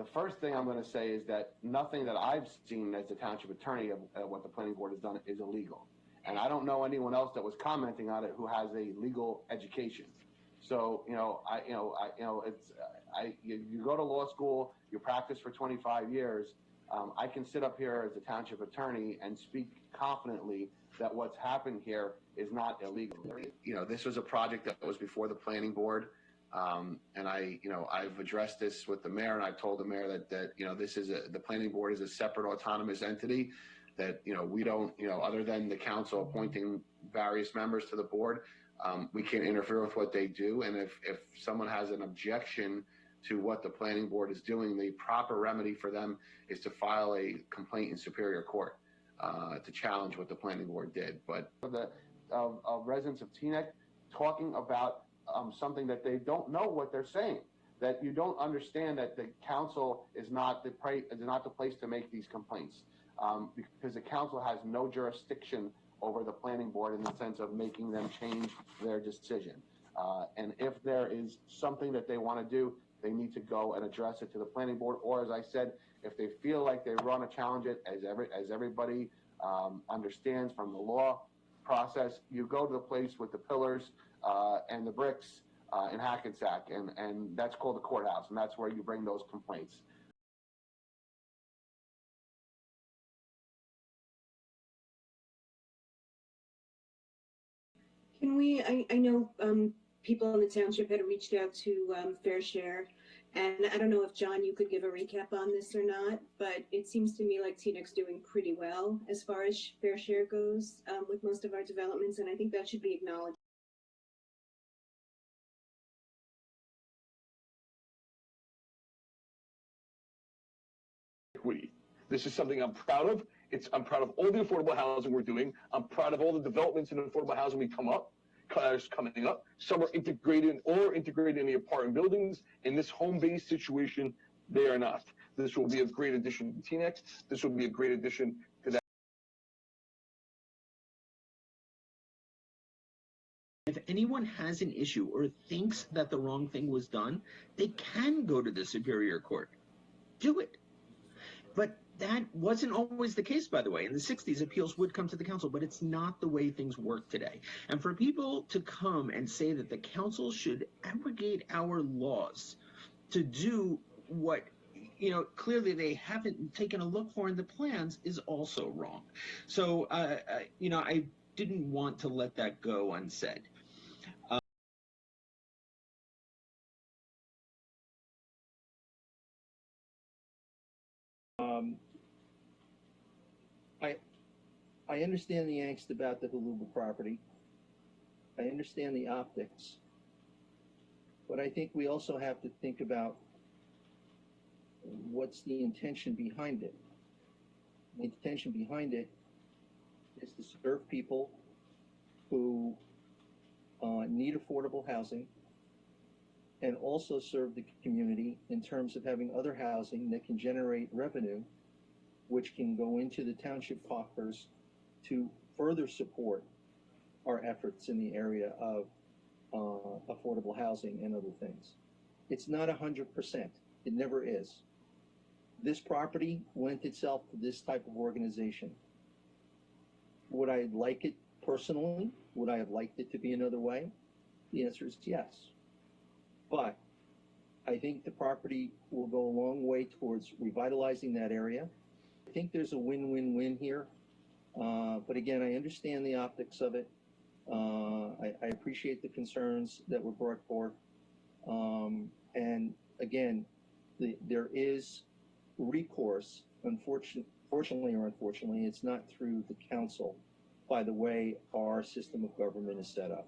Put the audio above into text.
the first thing I'm going to say is that nothing that I've seen as the township attorney of what the planning board has done is illegal. And I don't know anyone else that was commenting on it who has a legal education. So, you go to law school, you practice for 25 years. I can sit up here as a township attorney and speak confidently that what's happened here is not illegal. This was a project that was before the planning board. And I've addressed this with the mayor, and I've told the mayor that this is the planning board is a separate autonomous entity that, we don't, other than the council appointing various members to the board, we can't interfere with what they do. And if someone has an objection to what the planning board is doing, the proper remedy for them is to file a complaint in Superior Court to challenge what the planning board did. But the residents of Teaneck talking about something that they don't know what they're saying, that you don't understand that the council is not the place to make these complaints, because the council has no jurisdiction over the planning board in the sense of making them change their decision. And if there is something that they want to do, they need to go and address it to the planning board, or as I said, if they feel like they want to challenge it, as everybody understands from the law process, you go to the place with the pillars and the bricks in Hackensack, and that's called the courthouse, and that's where you bring those complaints. Can we, I know people in the township had reached out to Fair Share, and I don't know if, John, you could give a recap on this or not, but it seems to me like Teaneck's doing pretty well as far as Fair Share goes with most of our developments, and I think that should be acknowledged. This is something I'm proud of. I'm proud of all the affordable housing we're doing. I'm proud of all the developments in affordable housing coming up. Some are integrated or integrated in the apartment buildings. In this home-based situation, they are not. This will be a great addition to Teaneck. This will be a great addition to that. If anyone has an issue or thinks that the wrong thing was done, they can go to the Superior Court. Do it. But that wasn't always the case, by the way. In the 60s, appeals would come to the council, but it's not the way things work today. And for people to come and say that the council should abrogate our laws to do what, clearly they haven't taken a look for in the plans is also wrong. So, I didn't want to let that go unsaid. I understand the angst about the Haluga property. I understand the optics. But I think we also have to think about what's the intention behind it. The intention behind it is to serve people who need affordable housing and also serve the community in terms of having other housing that can generate revenue, which can go into the township coffers to further support our efforts in the area of affordable housing and other things. It's not 100%. It never is. This property lent itself to this type of organization. Would I like it personally? Would I have liked it to be another way? The answer is yes. But I think the property will go a long way towards revitalizing that area. I think there's a win-win-win here. But again, I understand the optics of it. I appreciate the concerns that were brought forth. And again, there is recourse, fortunately or unfortunately, it's not through the council, by the way our system of government is set up.